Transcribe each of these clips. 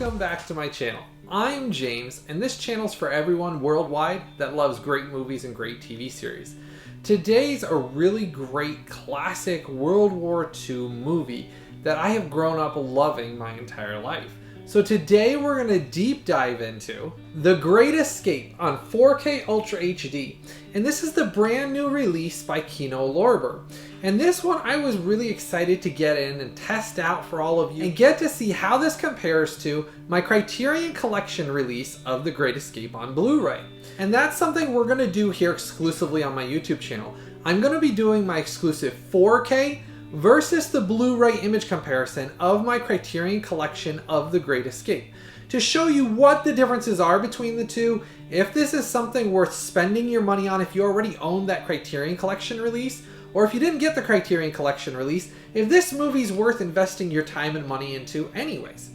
welcome back to my channel. I'm James, and this channel's for everyone worldwide that loves great movies and great TV series. Today's a really great classic World War II movie that I have grown up loving my entire life. So today we're going to deep dive into The Great Escape on 4K Ultra HD, and this is the brand new release by Kino Lorber. And this one I was really excited to get in and test out for all of you and get to see how this compares to my Criterion Collection release of The Great Escape on Blu Ray. And that's something we're going to do here exclusively on my YouTube channel. I'm going to be doing my exclusive 4K versus the Blu Ray image comparison of my Criterion Collection of The Great Escape, to show you what the differences are between the two, if this is something worth spending your money on if you already own that Criterion Collection release, or if you didn't get the Criterion Collection release, if this movie's worth investing your time and money into anyways.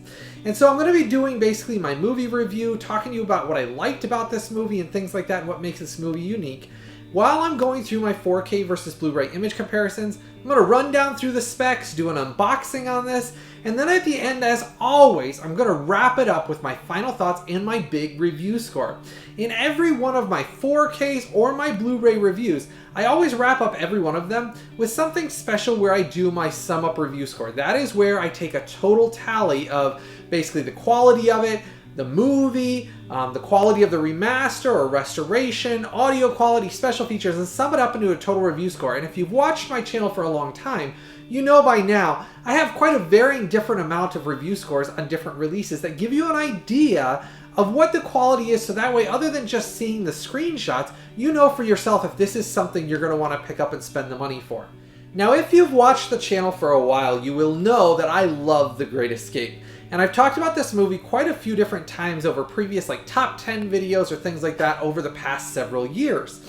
And so I'm going to be doing basically my movie review, talking to you about what I liked about this movie and things like that, and what makes this movie unique. While I'm going through my 4K versus Blu-ray image comparisons, I'm going to run down through the specs, do an unboxing on this, and then at the end, as always, I'm going to wrap it up with my final thoughts and my big review score. In every one of my 4Ks or my Blu-ray reviews, I always wrap up every one of them with something special where I do my sum up review score. That is where I take a total tally of basically the quality of it, the movie, the quality of the remaster or restoration, audio quality, special features, and sum it up into a total review score. And if you've watched my channel for a long time, you know by now I have quite a varying different amount of review scores on different releases that give you an idea of what the quality is, so that way, other than just seeing the screenshots, you know for yourself if this is something you're going to want to pick up and spend the money for. Now, if you've watched the channel for a while, you will know that I love The Great Escape. And I've talked about this movie quite a few different times over previous top 10 videos or things like that over the past several years.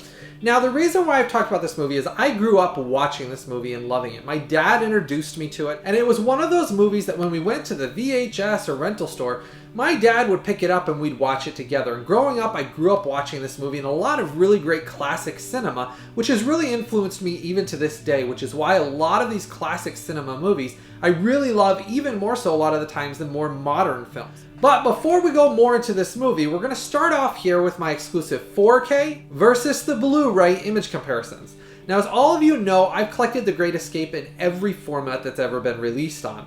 Now, the reason why I've talked about this movie is I grew up watching this movie and loving it. My dad introduced me to it, and it was one of those movies that when we went to the VHS or rental store, my dad would pick it up and we'd watch it together. And growing up, I grew up watching this movie and a lot of really great classic cinema, which has really influenced me even to this day, which is why a lot of these classic cinema movies I really love, even more so a lot of the times than more modern films. But before we go more into this movie, we're going to start off here with my exclusive 4K versus the Blu-ray image comparisons. Now, as all of you know, I've collected The Great Escape in every format that's ever been released on.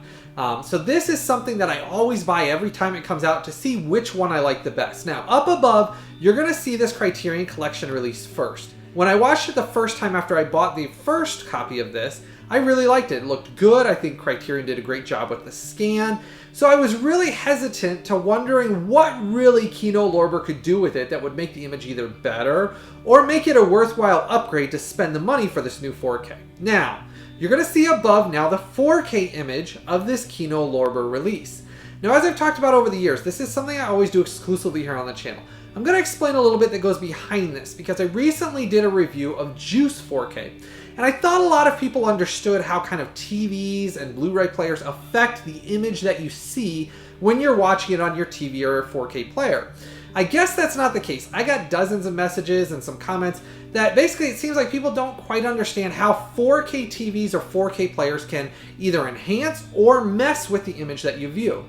So this is something that I always buy every time it comes out to see which one I like the best. Now, up above, you're going to see this Criterion Collection release first. When I watched it the first time after I bought the first copy of this, I really liked it. It looked good. I think Criterion did a great job with the scan. So I was really hesitant to wondering what really Kino Lorber could do with it that would make the image either better or make it a worthwhile upgrade to spend the money for this new 4K. Now, you're going to see above now the 4K image of this Kino Lorber release. Now, as I've talked about over the years, this is something I always do exclusively here on the channel. I'm going to explain a little bit that goes behind this because I recently did a review of Juice 4K. And I thought a lot of people understood how kind of TVs and Blu-ray players affect the image that you see when you're watching it on your TV or 4K player. I guess that's not the case. I got dozens of messages and some comments that basically it seems like people don't quite understand how 4K TVs or 4K players can either enhance or mess with the image that you view.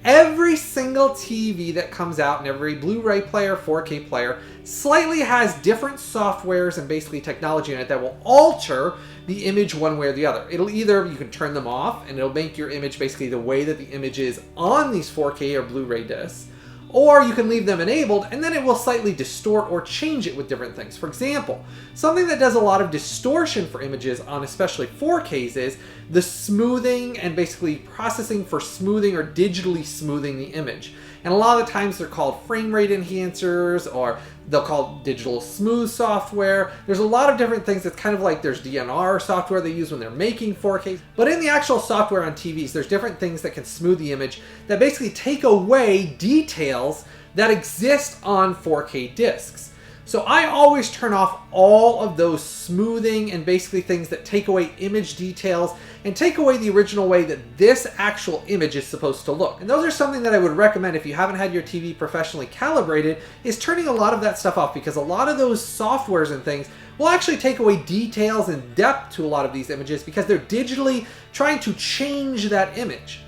Every single TV that comes out and every Blu-ray player, 4K player, slightly has different softwares and basically technology in it that will alter the image one way or the other. It'll either, you can turn them off and it'll make your image basically the way that the image is on these 4K or Blu-ray discs, or you can leave them enabled and then it will slightly distort or change it with different things. For example, something that does a lot of distortion for images on especially 4Ks is the smoothing and basically processing for smoothing or digitally smoothing the image. And a lot of the times they're called frame rate enhancers, or they'll call digital smooth software. There's a lot of different things. It's kind of like there's DNR software they use when they're making 4K. But in the actual software on TVs, there's different things that can smooth the image that basically take away details that exist on 4K discs. So I always turn off all of those smoothing and basically things that take away image details and take away the original way that this actual image is supposed to look. And those are something that I would recommend if you haven't had your TV professionally calibrated, is turning a lot of that stuff off, because a lot of those softwares and things will actually take away details and depth to a lot of these images because they're digitally trying to change that image.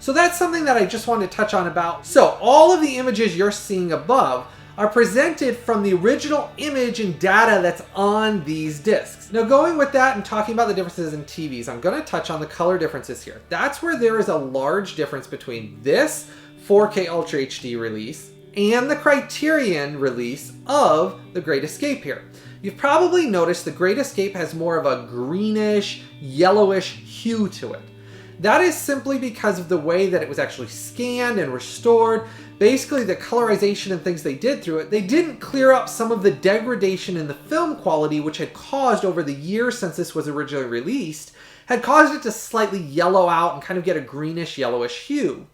So that's something that I just wanted to touch on about. So all of the images you're seeing above are presented from the original image and data that's on these discs. Now going with that and talking about the differences in TVs, I'm going to touch on the color differences here. That's where there is a large difference between this 4K Ultra HD release and the Criterion release of The Great Escape here. You've probably noticed The Great Escape has more of a greenish, yellowish hue to it. That is simply because of the way that it was actually scanned and restored. Basically, the colorization and things they did through it, they didn't clear up some of the degradation in the film quality, which had caused over the years since this was originally released, had caused it to slightly yellow out and kind of get a greenish, yellowish hue.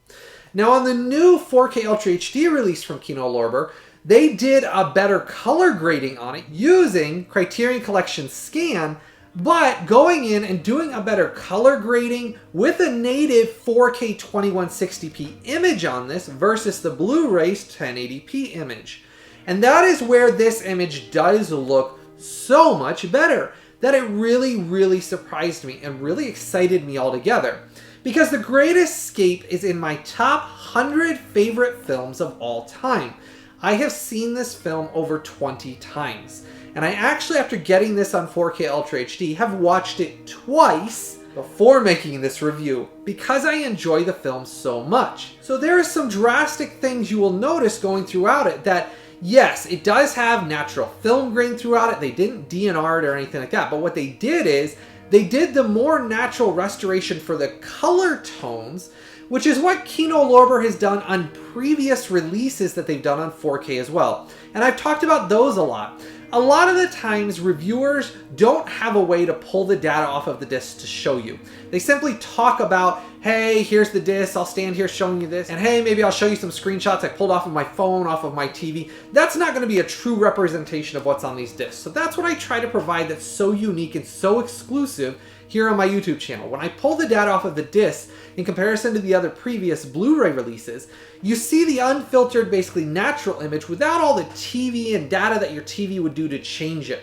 Now on the new 4K Ultra HD release from Kino Lorber, they did a better color grading on it using Criterion Collection Scan, but going in and doing a better color grading with a native 4K 2160p image on this versus the Blu Ray's 1080p image. And that is where this image does look so much better, that it really, really surprised me and really excited me altogether. Because The Great Escape is in my top 100 favorite films of all time. I have seen this film over 20 times. And I actually, after getting this on 4K Ultra HD, have watched it twice before making this review because I enjoy the film so much. So there are some drastic things you will notice going throughout it that, yes, it does have natural film grain throughout it. They didn't DNR it or anything like that. But what they did is, they did the more natural restoration for the color tones, which is what Kino Lorber has done on previous releases that they've done on 4K as well. And I've talked about those a lot. A lot of the times, reviewers don't have a way to pull the data off of the disc to show you. They simply talk about, hey, here's the disc, I'll stand here showing you this, and hey, maybe I'll show you some screenshots I pulled off of my phone, off of my TV. That's not going to be a true representation of what's on these discs. So that's what I try to provide that's so unique and so exclusive here on my YouTube channel. When I pull the data off of the disc in comparison to the other previous Blu Ray releases, you see the unfiltered, basically natural image without all the TV and data that your TV would do to change it.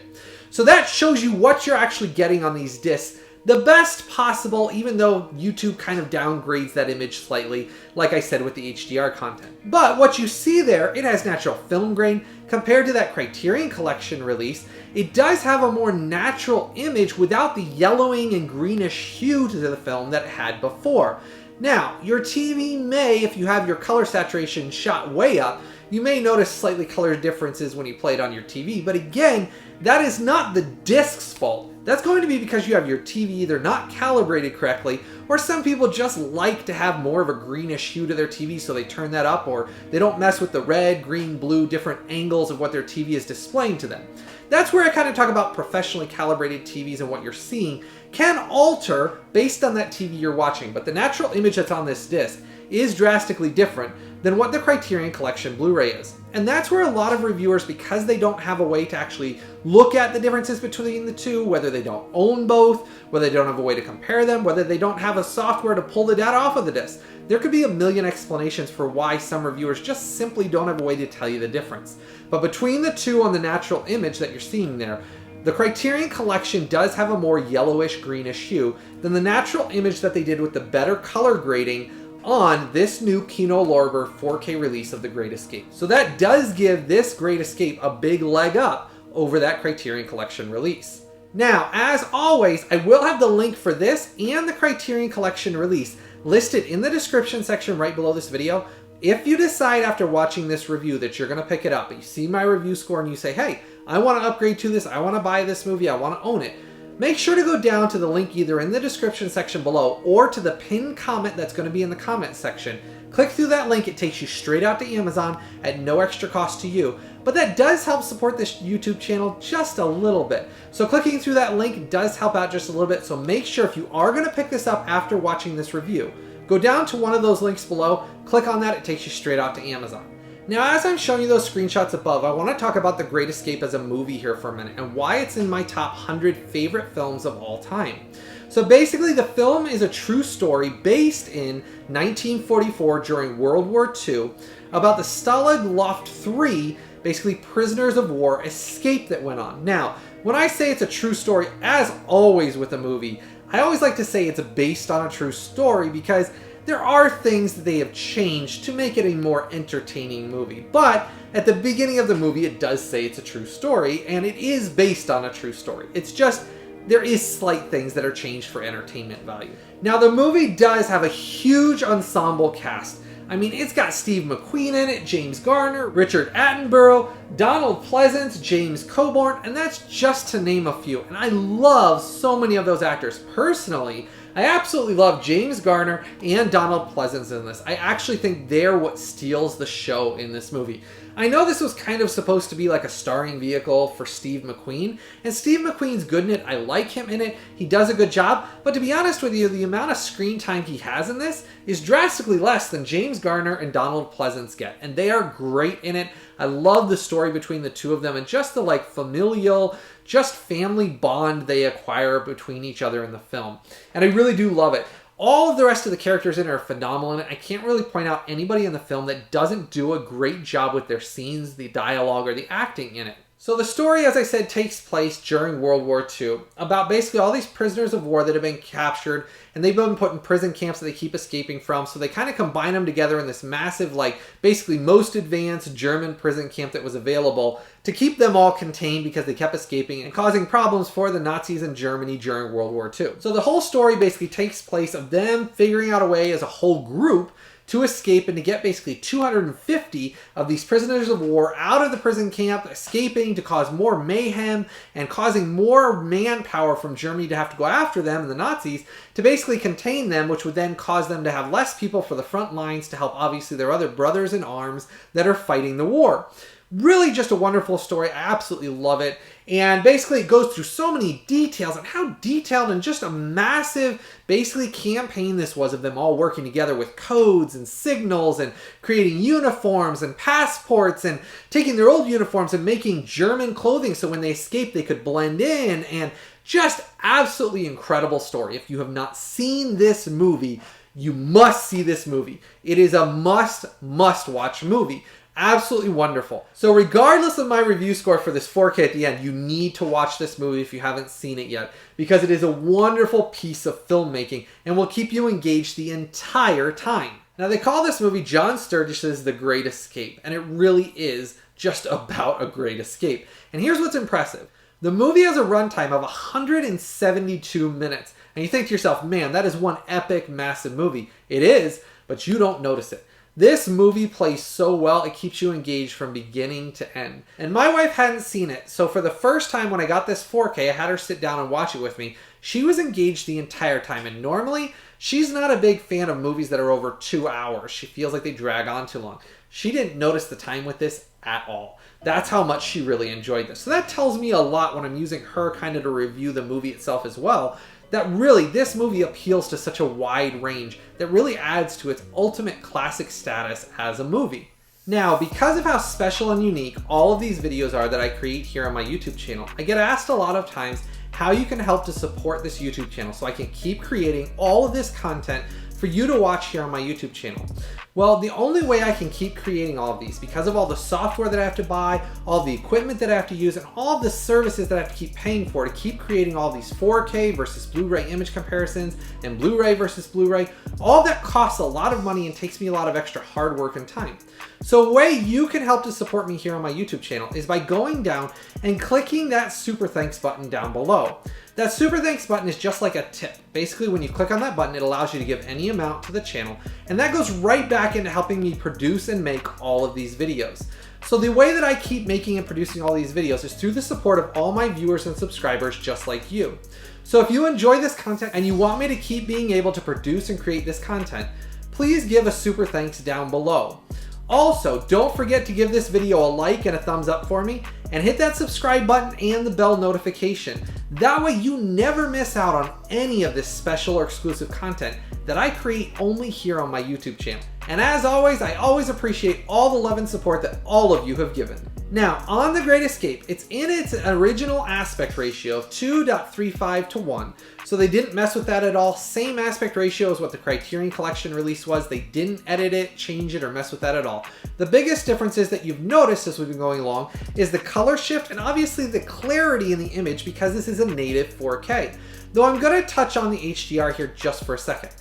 So that shows you what you're actually getting on these discs the best possible, even though YouTube kind of downgrades that image slightly, like I said with the HDR content. But what you see there, it has natural film grain. Compared to that Criterion Collection release, it does have a more natural image without the yellowing and greenish hue to the film that it had before. Now, your TV may, if you have your color saturation shot way up, you may notice slightly color differences when you play it on your TV, but again, that is not the disc's fault. That's going to be because you have your TV either not calibrated correctly, or some people just like to have more of a greenish hue to their TV, so they turn that up, or they don't mess with the red, green, blue, different angles of what their TV is displaying to them. That's where I kind of talk about professionally calibrated TVs and what you're seeing can alter based on that TV you're watching, but the natural image that's on this disc is drastically different than what the Criterion Collection Blu-ray is. And that's where a lot of reviewers, because they don't have a way to actually look at the differences between the two, whether they don't own both, whether they don't have a way to compare them, whether they don't have a software to pull the data off of the disc. There could be a million explanations for why some reviewers just simply don't have a way to tell you the difference. But between the two on the natural image that you're seeing there, the Criterion Collection does have a more yellowish greenish hue than the natural image that they did with the better color grading on this new Kino Lorber 4K release of The Great Escape. So that does give this Great Escape a big leg up over that Criterion Collection release. Now, as always, I will have the link for this and the Criterion Collection release listed in the description section right below this video. If you decide after watching this review that you're going to pick it up, but you see my review score and you say, hey, I want to upgrade to this, I want to buy this movie, I want to own it, make sure to go down to the link either in the description section below or to the pinned comment that's going to be in the comment section. Click through that link, it takes you straight out to Amazon at no extra cost to you. But that does help support this YouTube channel just a little bit. So clicking through that link does help out just a little bit, so make sure if you are going to pick this up after watching this review, go down to one of those links below, click on that, it takes you straight out to Amazon. Now, as I'm showing you those screenshots above, I want to talk about The Great Escape as a movie here for a minute and why it's in my top 100 favorite films of all time. So basically, the film is a true story based in 1944 during World War II about the Stalag Luft 3, basically prisoners of war escape that went on. Now, when I say it's a true story, as always with a movie, I always like to say it's based on a true story because there are things that they have changed to make it a more entertaining movie. But at the beginning of the movie, it does say it's a true story, and it is based on a true story. It's just, there is slight things that are changed for entertainment value. Now, the movie does have a huge ensemble cast. I mean, it's got Steve McQueen in it, James Garner, Richard Attenborough, Donald Pleasance, James Coburn, and that's just to name a few. And I love so many of those actors. Personally, I absolutely love James Garner and Donald Pleasance in this. I actually think they're what steals the show in this movie. I know this was kind of supposed to be like a starring vehicle for Steve McQueen, and Steve McQueen's good in it. I like him in it. He does a good job, but to be honest with you, the amount of screen time he has in this is drastically less than James Garner and Donald Pleasance get, and they are great in it. I love the story between the two of them and just the familial, just family bond they acquire between each other in the film. And I really do love it. All of the rest of the characters in it are phenomenal in it. I can't really point out anybody in the film that doesn't do a great job with their scenes, the dialogue, or the acting in it. So the story, as I said, takes place during World War II about basically all these prisoners of war that have been captured, and they've been put in prison camps that they keep escaping from. So they kind of combine them together in this massive, basically most advanced German prison camp that was available to keep them all contained because they kept escaping and causing problems for the Nazis in Germany during World War II. So the whole story basically takes place of them figuring out a way as a whole group to escape and to get basically 250 of these prisoners of war out of the prison camp, escaping to cause more mayhem and causing more manpower from Germany to have to go after them and the Nazis to basically contain them, which would then cause them to have less people for the front lines to help obviously their other brothers in arms that are fighting the war. Really just a wonderful story. I absolutely love it. And basically it goes through so many details and how detailed and just a massive basically campaign this was of them all working together with codes and signals and creating uniforms and passports and taking their old uniforms and making German clothing so when they escaped they could blend in, and just absolutely incredible story. If you have not seen this movie, you must see this movie. It is a must watch movie. Absolutely wonderful. So regardless of my review score for this 4K at the end, you need to watch this movie if you haven't seen it yet, because it is a wonderful piece of filmmaking and will keep you engaged the entire time. Now, they call this movie John Sturges' The Great Escape, and it really is just about a great escape. And here's what's impressive. The movie has a runtime of 172 minutes. And you think to yourself, man, that is one epic, massive movie. It is, but you don't notice it. This movie plays so well, it keeps you engaged from beginning to end. And my wife hadn't seen it, so for the first time when I got this 4K, I had her sit down and watch it with me. She was engaged the entire time, and normally, she's not a big fan of movies that are over 2 hours. She feels like they drag on too long. She didn't notice the time with this at all. That's how much she really enjoyed this. So that tells me a lot when I'm using her kind of to review the movie itself as well, that really this movie appeals to such a wide range that really adds to its ultimate classic status as a movie. Now, because of how special and unique all of these videos are that I create here on my YouTube channel, I get asked a lot of times how you can help to support this YouTube channel so I can keep creating all of this content for you to watch here on my YouTube channel. Well, the only way I can keep creating all of these, because of all the software that I have to buy, all the equipment that I have to use, and all of the services that I have to keep paying for to keep creating all these 4K versus Blu-ray image comparisons and Blu-ray versus Blu-ray, all of that costs a lot of money and takes me a lot of extra hard work and time. So a way you can help to support me here on my YouTube channel is by going down and clicking that super thanks button down below. That super thanks button is just like a tip. Basically, when you click on that button, it allows you to give any amount to the channel, and that goes right back into helping me produce and make all of these videos. So the way that I keep making and producing all these videos is through the support of all my viewers and subscribers just like you. So if you enjoy this content and you want me to keep being able to produce and create this content, please give a super thanks down below. Also, don't forget to give this video a like and a thumbs up for me, and hit that subscribe button and the bell notification. That way you never miss out on any of this special or exclusive content that I create only here on my YouTube channel. And as always, I always appreciate all the love and support that all of you have given. Now, on The Great Escape, it's in its original aspect ratio of 2.35 to 1, so they didn't mess with that at all. Same aspect ratio as what the Criterion Collection release was. They didn't edit it, change it, or mess with that at all. The biggest differences that you've noticed as we've been going along is the color shift and obviously the clarity in the image, because this is a native 4K. Though I'm going to touch on the HDR here just for a second.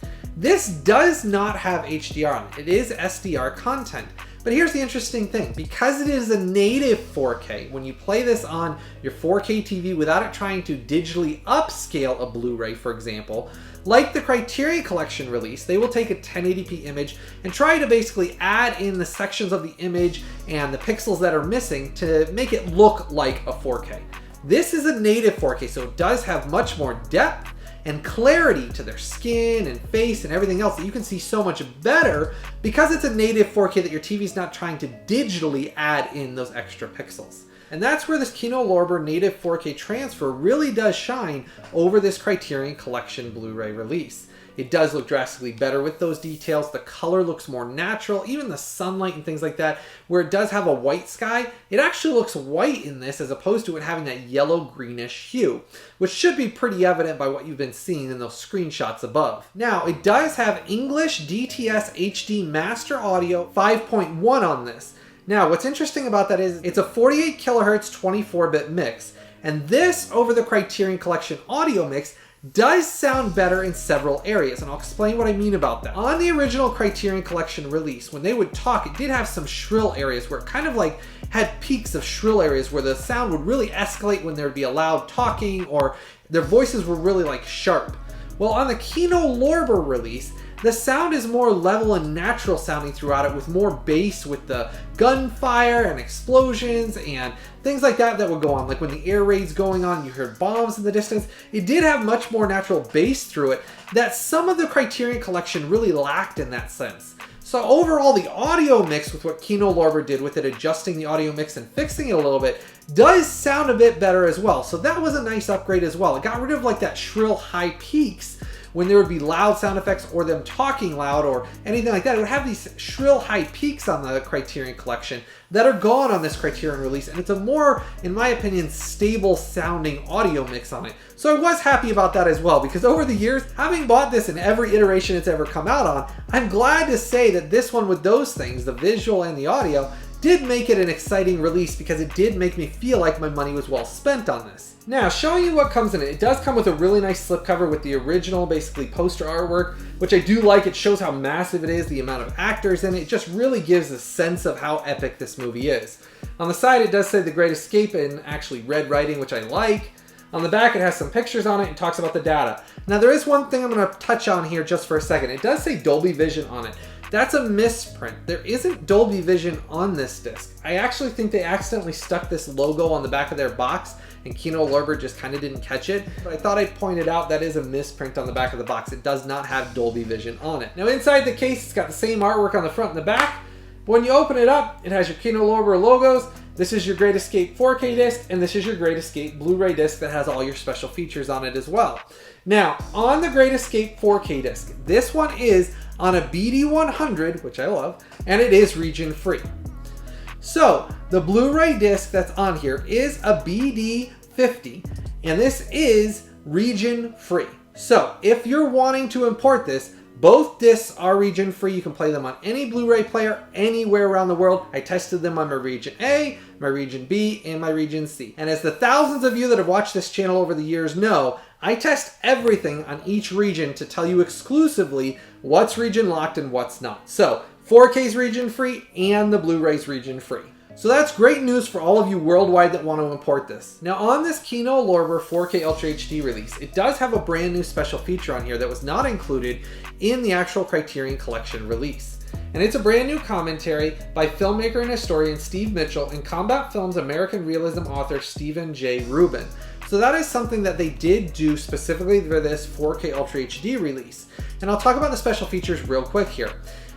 This does not have HDR on it. It is SDR content. But here's the interesting thing. Because it is a native 4K, when you play this on your 4K TV without it trying to digitally upscale a Blu-ray, for example, like the Criterion Collection release, they will take a 1080p image and try to basically add in the sections of the image and the pixels that are missing to make it look like a 4K. This is a native 4K, so it does have much more depth and clarity to their skin and face and everything else that you can see so much better because it's a native 4K that your TV's not trying to digitally add in those extra pixels. And that's where this Kino Lorber native 4K transfer really does shine over this Criterion Collection Blu-ray release. It does look drastically better with those details. The color looks more natural, even the sunlight and things like that. Where it does have a white sky, it actually looks white in this as opposed to it having that yellow greenish hue, which should be pretty evident by what you've been seeing in those screenshots above. Now, it does have English DTS HD Master Audio 5.1 on this. Now, what's interesting about that is it's a 48 kilohertz 24-bit mix, and this over the Criterion Collection audio mix does sound better in several areas, and I'll explain what I mean about that. On the original Criterion Collection release, when they would talk, it did have some shrill areas where it kind of like had peaks of shrill areas where the sound would really escalate when there would be a loud talking or their voices were really like sharp. Well, on the Kino Lorber release, the sound is more level and natural sounding throughout it with more bass with the gunfire and explosions and things like that that would go on. Like when the air raid's going on, you heard bombs in the distance. It did have much more natural bass through it that some of the Criterion Collection really lacked in that sense. So overall, the audio mix with what Kino Lorber did with it, adjusting the audio mix and fixing it a little bit, does sound a bit better as well. So that was a nice upgrade as well. It got rid of like that shrill high peaks when there would be loud sound effects or them talking loud or anything like that. It would have these shrill high peaks on the Criterion Collection that are gone on this Criterion release, and it's a more, in my opinion, stable sounding audio mix on it. So I was happy about that as well, because over the years, having bought this in every iteration it's ever come out on, I'm glad to say that this one with those things, the visual and the audio, did make it an exciting release because it did make me feel like my money was well spent on this. Now, showing you what comes in it, it does come with a really nice slipcover with the original, basically, poster artwork, which I do like. It shows how massive it is, the amount of actors in it. It just really gives a sense of how epic this movie is. On the side, it does say The Great Escape in actually red writing, which I like. On the back, it has some pictures on it and talks about the data. Now, there is one thing I'm going to touch on here just for a second. It does say Dolby Vision on it. That's a misprint. There isn't Dolby Vision on this disc. I actually think they accidentally stuck this logo on the back of their box and Kino Lorber just kind of didn't catch it. But I thought I'd point it out. That is a misprint on the back of the box. It does not have Dolby Vision on it. Now inside the case, it's got the same artwork on the front and the back. But when you open it up, it has your Kino Lorber logos. This is your Great Escape 4K disc, and this is your Great Escape Blu-ray disc that has all your special features on it as well. Now, on the Great Escape 4K disc, this one is on a BD100, which I love, and it is region free. So the Blu-ray disc that's on here is a BD50, and this is region free. So if you're wanting to import this, both discs are region free. You can play them on any Blu-ray player anywhere around the world. I tested them on my region A, my region B, and my region C. And as the thousands of you that have watched this channel over the years know, I test everything on each region to tell you exclusively what's region locked and what's not. So 4K's region free and the Blu-ray's region free. So that's great news for all of you worldwide that want to import this. Now on this Kino Lorber 4K Ultra HD release, it does have a brand new special feature on here that was not included in the actual Criterion Collection release. And it's a brand new commentary by filmmaker and historian Steve Mitchell and Combat Films American realism author Stephen J. Rubin. So that is something that they did do specifically for this 4K Ultra HD release. And I'll talk about the special features real quick here.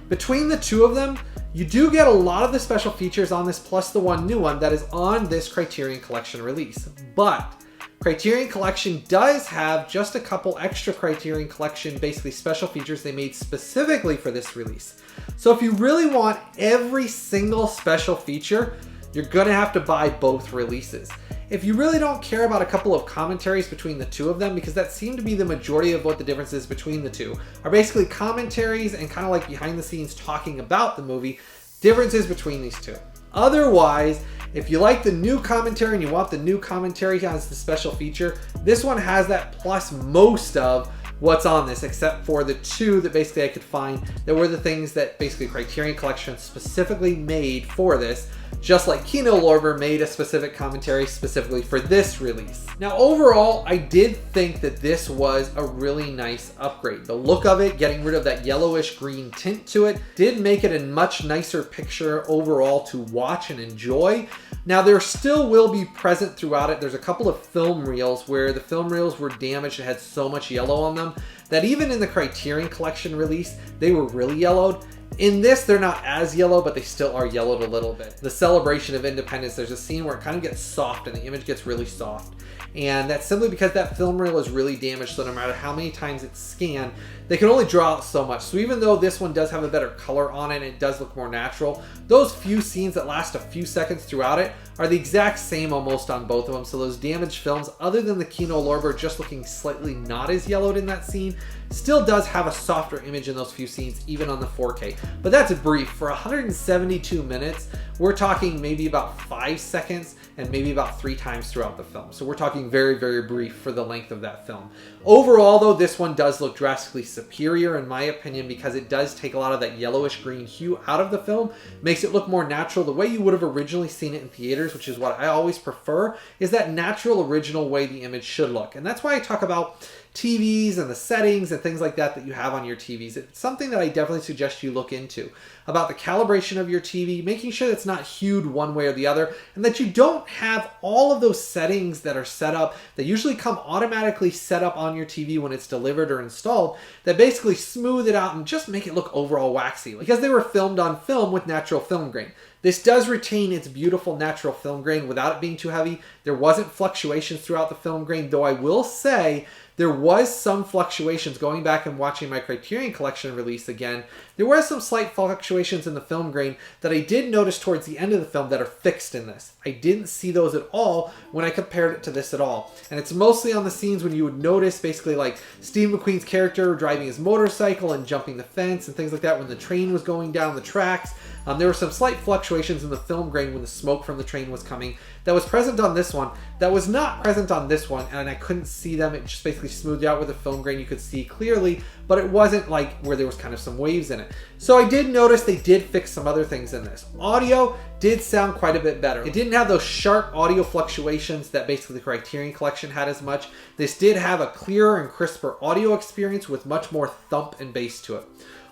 Between the two of them, you do get a lot of the special features on this plus the one new one that is on this Criterion Collection release. But Criterion Collection does have just a couple extra Criterion Collection basically special features they made specifically for this release. So if you really want every single special feature, you're gonna have to buy both releases. If you really don't care about a couple of commentaries between the two of them, because that seemed to be the majority of what the difference is between the two, are basically commentaries and kind of like behind the scenes talking about the movie, differences between these two. Otherwise, if you like the new commentary and you want the new commentary as the special feature, this one has that plus most of what's on this, except for the two that basically I could find that were the things that basically Criterion Collection specifically made for this, just like Kino Lorber made a specific commentary specifically for this release. Now overall, I did think that this was a really nice upgrade. The look of it, getting rid of that yellowish green tint to it, did make it a much nicer picture overall to watch and enjoy. Now there still will be present throughout it. There's a couple of film reels where the film reels were damaged and had so much yellow on them that even in the Criterion Collection release, they were really yellowed. In this, they're not as yellow, but they still are yellowed a little bit. The Celebration of Independence, there's a scene where it kind of gets soft and the image gets really soft. And that's simply because that film reel is really damaged, so no matter how many times it's scanned, they can only draw out so much. So even though this one does have a better color on it and it does look more natural, those few scenes that last a few seconds throughout it are the exact same almost on both of them. So those damaged films, other than the Kino Lorber just looking slightly not as yellowed in that scene, still does have a softer image in those few scenes, even on the 4K. But that's brief. For 172 minutes, we're talking maybe about 5 seconds and maybe about 3 times throughout the film. So we're talking very, very brief for the length of that film. Overall, though, this one does look drastically superior in my opinion because it does take a lot of that yellowish green hue out of the film, makes it look more natural the way you would have originally seen it in theaters, which is what I always prefer, is that natural, original way the image should look. And that's why I talk about TVs and the settings and things like that that you have on your TVs. It's something that I definitely suggest you look into, about the calibration of your TV, making sure that it's not hued one way or the other, and that you don't have all of those settings that are set up that usually come automatically set up on your TV when it's delivered or installed, that basically smooth it out and just make it look overall waxy, because they were filmed on film with natural film grain. This does retain its beautiful natural film grain without it being too heavy. There wasn't fluctuations throughout the film grain, though I will say there was some fluctuations. Going back and watching my Criterion Collection release again, there were some slight fluctuations in the film grain that I did notice towards the end of the film that are fixed in this. I didn't see those at all when I compared it to this at all. And it's mostly on the scenes when you would notice basically like Steve McQueen's character driving his motorcycle and jumping the fence and things like that when the train was going down the tracks. There were some slight fluctuations in the film grain when the smoke from the train was coming that was present on this one, that was not present on this one, and I couldn't see them. It just basically smoothed out with the film grain. You could see clearly, but it wasn't like where there was kind of some waves in it. So I did notice they did fix some other things in this. Audio did sound quite a bit better. It didn't have those sharp audio fluctuations that basically the Criterion Collection had as much. This did have a clearer and crisper audio experience with much more thump and bass to it.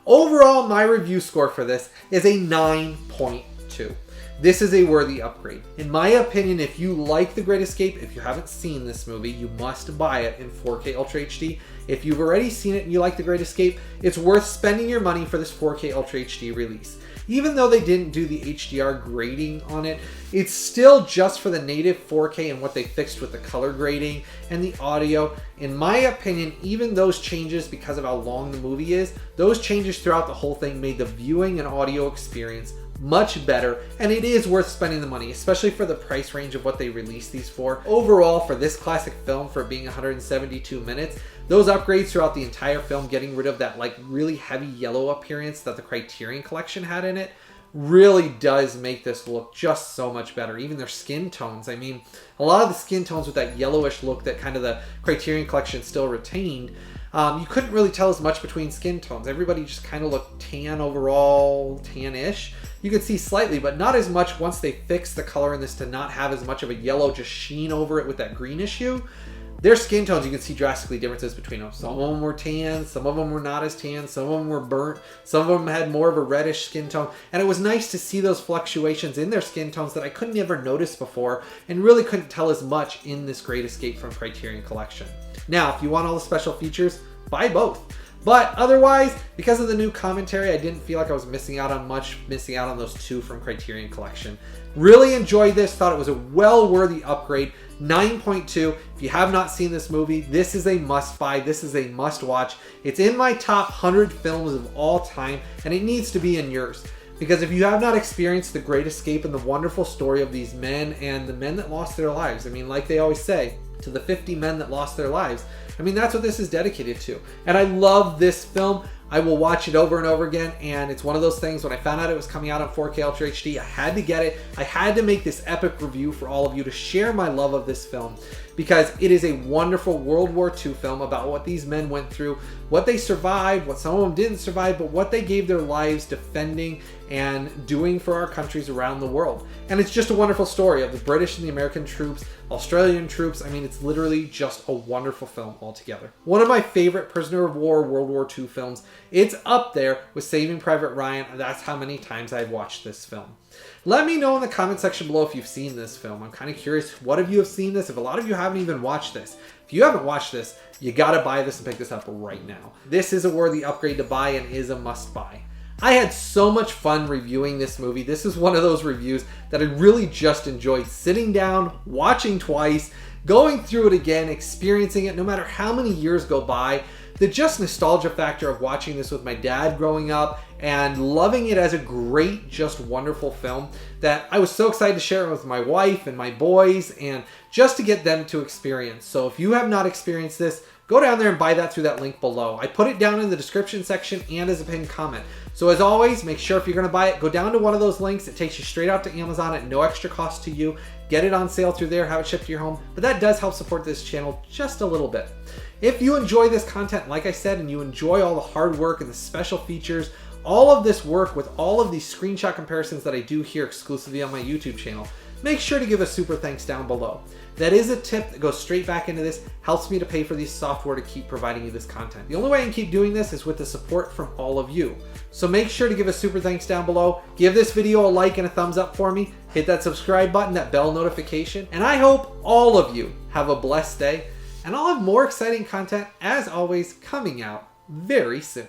Overall, my review score for this is a 9.2. This is a worthy upgrade. In my opinion, if you like The Great Escape, if you haven't seen this movie, you must buy it in 4K Ultra HD. If you've already seen it and you like The Great Escape, it's worth spending your money for this 4K Ultra HD release. Even though they didn't do the HDR grading on it, it's still just for the native 4K and what they fixed with the color grading and the audio. In my opinion, even those changes, because of how long the movie is, those changes throughout the whole thing made the viewing and audio experience much better, and it is worth spending the money, especially for the price range of what they released these for. Overall, for this classic film, for being 172 minutes, those upgrades throughout the entire film, getting rid of that like really heavy yellow appearance that the Criterion Collection had in it, really does make this look just so much better. Even their skin tones, I mean, a lot of the skin tones with that yellowish look that kind of the Criterion Collection still retained, you couldn't really tell as much between skin tones. Everybody just kind of looked tan overall, tan-ish. You could see slightly, but not as much once they fixed the color in this to not have as much of a yellow just sheen over it with that greenish hue. Their skin tones, you can see drastically differences between them. Some of them were tan, some of them were not as tan, some of them were burnt, some of them had more of a reddish skin tone. And it was nice to see those fluctuations in their skin tones that I couldn't ever notice before and really couldn't tell as much in this Great Escape from Criterion Collection. Now, if you want all the special features, buy both. But otherwise, because of the new commentary, I didn't feel like I was missing out on much, missing out on those two from Criterion Collection. Really enjoyed this, thought it was a well-worthy upgrade. 9.2. If you have not seen this movie, this is a must-buy. This is a must-watch. It's in my top 100 films of all time, and it needs to be in yours. Because if you have not experienced The Great Escape and the wonderful story of these men and the men that lost their lives, I mean, like they always say, to the 50 men that lost their lives. I mean, that's what this is dedicated to. And I love this film. I will watch it over and over again, and it's one of those things, when I found out it was coming out on 4K Ultra HD, I had to get it. I had to make this epic review for all of you to share my love of this film, because it is a wonderful World War II film about what these men went through, what they survived, what some of them didn't survive, but what they gave their lives defending and doing for our countries around the world. And it's just a wonderful story of the British and the American troops, Australian troops. I mean, it's literally just a wonderful film altogether. One of my favorite prisoner of war World War II films. It's up there with Saving Private Ryan. That's how many times I've watched this film. Let me know in the comment section below if you've seen this film. I'm kind of curious, what of you have seen this? If a lot of you haven't even watched this. If you haven't watched this, you gotta buy this and pick this up right now. This is a worthy upgrade to buy and is a must buy. I had so much fun reviewing this movie. This is one of those reviews that I really just enjoyed sitting down, watching twice, going through it again, experiencing it no matter how many years go by. The just nostalgia factor of watching this with my dad growing up and loving it as a great, just wonderful film, that I was so excited to share it with my wife and my boys and just to get them to experience. So if you have not experienced this, go down there and buy that through that link below. I put it down in the description section and as a pinned comment. So as always, make sure if you're going to buy it, go down to one of those links. It takes you straight out to Amazon at no extra cost to you. Get it on sale through there, have it shipped to your home. But that does help support this channel just a little bit. If you enjoy this content, like I said, and you enjoy all the hard work and the special features, all of this work with all of these screenshot comparisons that I do here exclusively on my YouTube channel, make sure to give a super thanks down below. That is a tip that goes straight back into this, helps me to pay for this software to keep providing you this content. The only way I can keep doing this is with the support from all of you. So make sure to give a super thanks down below. Give this video a like and a thumbs up for me. Hit that subscribe button, that bell notification. And I hope all of you have a blessed day. And I'll have more exciting content, as always, coming out very soon.